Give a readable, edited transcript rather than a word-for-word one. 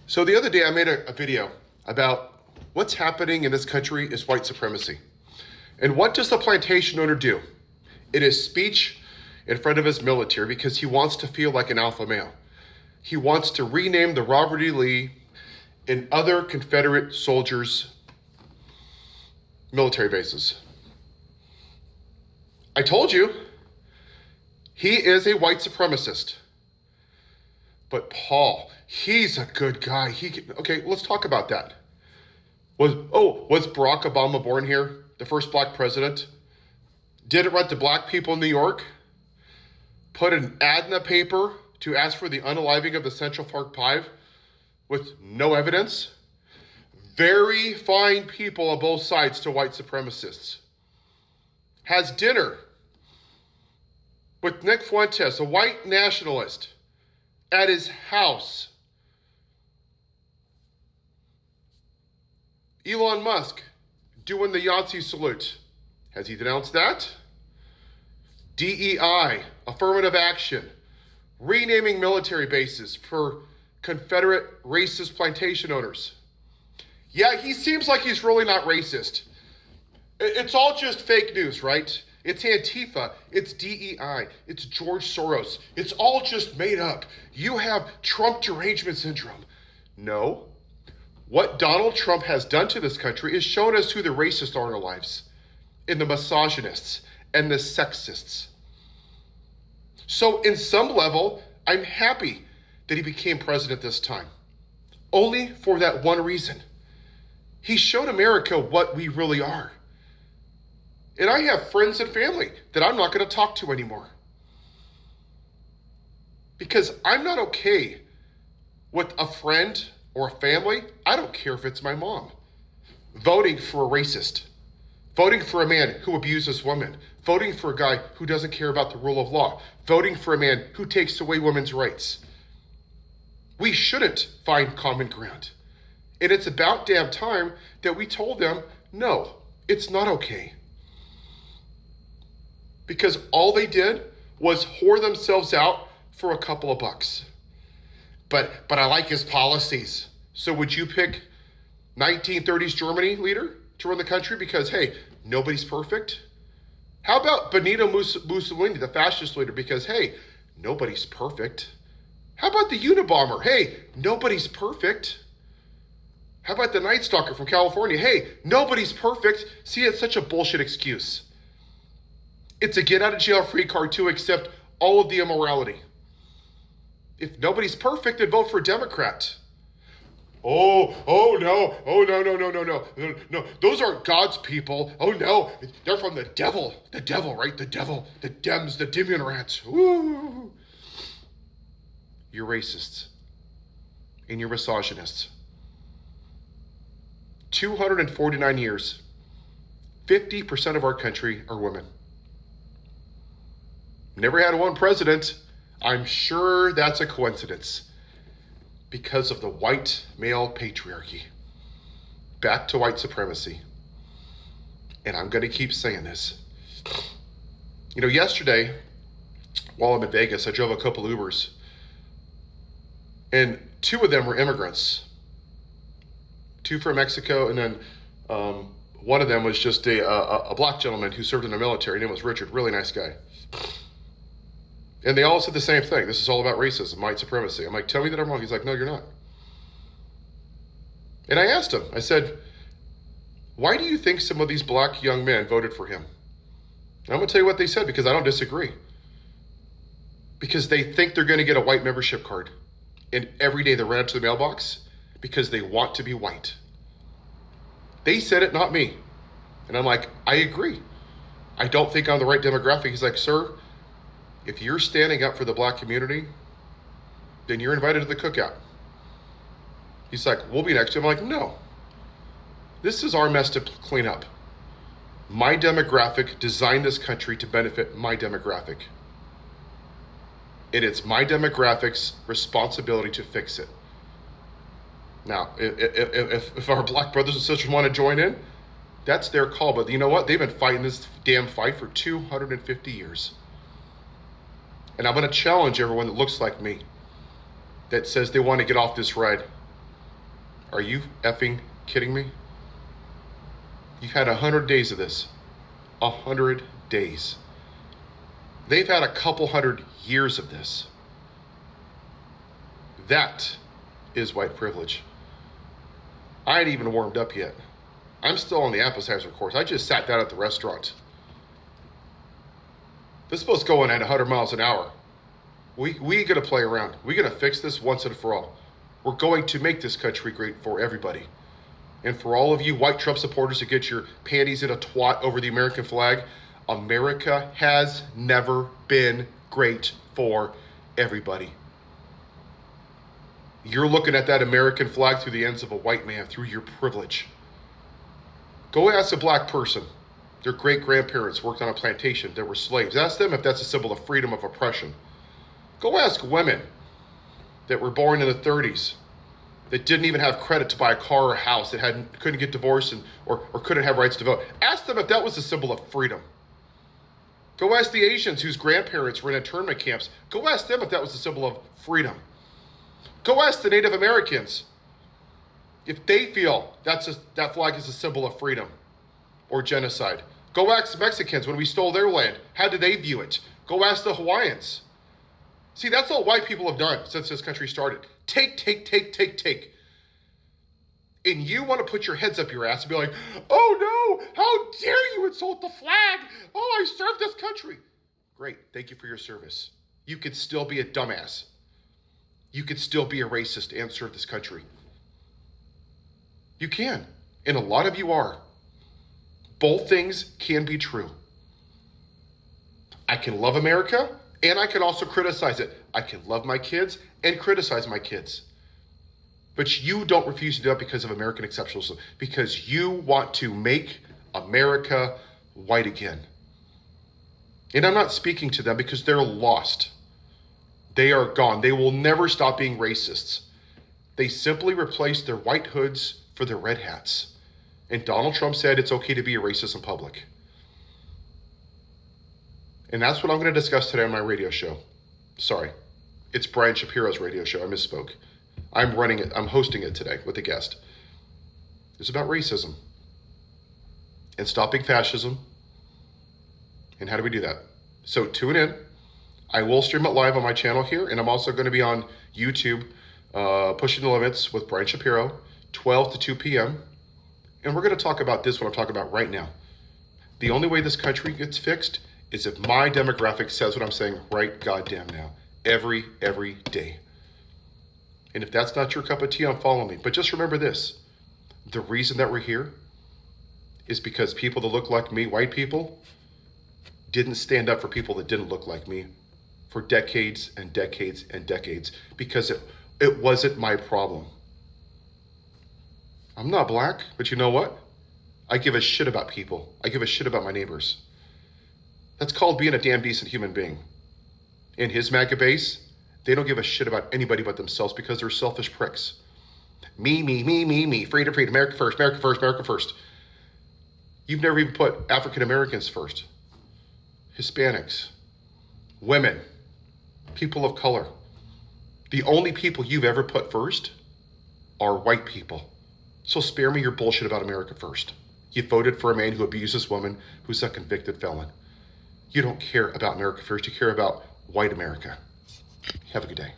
So the other day I made a video about what's happening in this country is white supremacy. And what does the plantation owner do? It is speech in front of his military because he wants to feel like an alpha male. He wants to rename the Robert E. Lee and other Confederate soldiers' military bases. I told you, he is a white supremacist. But Paul, he's a good guy. Okay, let's talk about that. Was Barack Obama born here? The first black president? Didn't rent to black people in New York? Put an ad in the paper to ask for the unaliving of the Central Park Five with no evidence? Very fine people on both sides to white supremacists. Has dinner with Nick Fuentes, a white nationalist, at his house. Elon Musk doing the Yahtzee salute. Has he denounced that? DEI, affirmative action, renaming military bases for Confederate racist plantation owners. Yeah, he seems like he's really not racist. It's all just fake news, right? It's Antifa, it's DEI, it's George Soros. It's all just made up. You have Trump derangement syndrome. No. What Donald Trump has done to this country is shown us who the racists are in our lives, and the misogynists and the sexists. So in some level, I'm happy that he became president this time. Only for that one reason. He showed America what we really are. And I have friends and family that I'm not going to talk to anymore. Because I'm not okay with a friend or a family, I don't care if it's my mom, voting for a racist, voting for a man who abuses women, voting for a guy who doesn't care about the rule of law, voting for a man who takes away women's rights. We shouldn't find common ground. And it's about damn time that we told them, no, it's not okay. Because all they did was whore themselves out for a couple of bucks. But I like his policies. So would you pick 1930s Germany leader to run the country because, hey, nobody's perfect? How about Benito Mussolini, the fascist leader, because, hey, nobody's perfect? How about the Unabomber? Hey, nobody's perfect. How about the Night Stalker from California? Hey, nobody's perfect. See, it's such a bullshit excuse. It's a get out of jail free card to accept all of the immorality. If nobody's perfect, then vote for a Democrat. No. Those aren't God's people. Oh no, they're from the devil. The devil, right? The devil, the Dems, the Demian rats. Ooh. You're racists. And you're misogynists. 249 years. 50% of our country are women. Never had one president. I'm sure that's a coincidence because of the white male patriarchy. Back to white supremacy. And I'm going to keep saying this. You know, yesterday, while I'm in Vegas, I drove a couple Ubers. And two of them were immigrants. Two from Mexico, and then one of them was just a black gentleman who served in the military. His name was Richard, really nice guy. And they all said the same thing. This is all about racism, white supremacy. I'm like, tell me that I'm wrong. He's like, no, you're not. And I asked him, I said, why do you think some of these black young men voted for him? And I'm going to tell you what they said because I don't disagree. Because they think they're going to get a white membership card. And every day they run out to the mailbox because they want to be white. They said it, not me. And I'm like, I agree. I don't think I'm the right demographic. He's like, sir, if you're standing up for the black community, then you're invited to the cookout. He's like, we'll be next to him. I'm like, no. This is our mess to clean up. My demographic designed this country to benefit my demographic. And it's my demographic's responsibility to fix it. Now, if our black brothers and sisters want to join in, that's their call. But you know what? They've been fighting this damn fight for 250 years. And I'm going to challenge everyone that looks like me, that says they want to get off this ride. Are you effing kidding me? You've had 100 days of this. 100 days. They've had a couple hundred years of this. That is white privilege. I ain't even warmed up yet. I'm still on the appetizer course. I just sat down at the restaurant. This boat's going at 100 miles an hour. We gotta play around. We gotta fix this once and for all. We're going to make this country great for everybody. And for all of you white Trump supporters that get your panties in a twat over the American flag, America has never been great for everybody. You're looking at that American flag through the ends of a white man, through your privilege. Go ask a black person. Their great-grandparents worked on a plantation. They were slaves. Ask them if that's a symbol of freedom of oppression. Go ask women that were born in the 30s that didn't even have credit to buy a car or a house, that couldn't get divorced or couldn't have rights to vote. Ask them if that was a symbol of freedom. Go ask the Asians whose grandparents were in internment camps. Go ask them if that was a symbol of freedom. Go ask the Native Americans if they feel that flag is a symbol of freedom or genocide. Go ask the Mexicans when we stole their land. How did they view it? Go ask the Hawaiians. See, that's all white people have done since this country started. Take. And you want to put your heads up your ass and be like, oh no, how dare you insult the flag? Oh, I served this country. Great, thank you for your service. You could still be a dumbass. You could still be a racist and serve this country. You can, and a lot of you are. Both things can be true. I can love America, and I can also criticize it. I can love my kids and criticize my kids. But you don't refuse to do that because of American exceptionalism, because you want to make America white again. And I'm not speaking to them because they're lost. They are gone. They will never stop being racists. They simply replaced their white hoods for their red hats. And Donald Trump said it's okay to be a racist in public. And that's what I'm going to discuss today on my radio show. Sorry, it's Brian Shapiro's radio show. I misspoke. I'm running it. I'm hosting it today with a guest. It's about racism and stopping fascism. And how do we do that? So tune in. I will stream it live on my channel here, and I'm also going to be on YouTube, Pushing the Limits with Brian Shapiro, 12 to 2 p.m. And we're going to talk about this, what I'm talking about right now. The only way this country gets fixed is if my demographic says what I'm saying right goddamn now, every day. And if that's not your cup of tea, unfollow me. But just remember this, the reason that we're here is because people that look like me, white people, didn't stand up for people that didn't look like me for decades and decades and decades, because it wasn't my problem. I'm not black, but you know what? I give a shit about people. I give a shit about my neighbors. That's called being a damn decent human being. In his MAGA base, they don't give a shit about anybody but themselves because they're selfish pricks. Me, freedom, America first, America first, America first. You've never even put African Americans first. Hispanics, women, people of color. The only people you've ever put first are white people. So spare me your bullshit about America first. You voted for a man who abuses women, who's a convicted felon. You don't care about America first, you care about white America. Have a good day.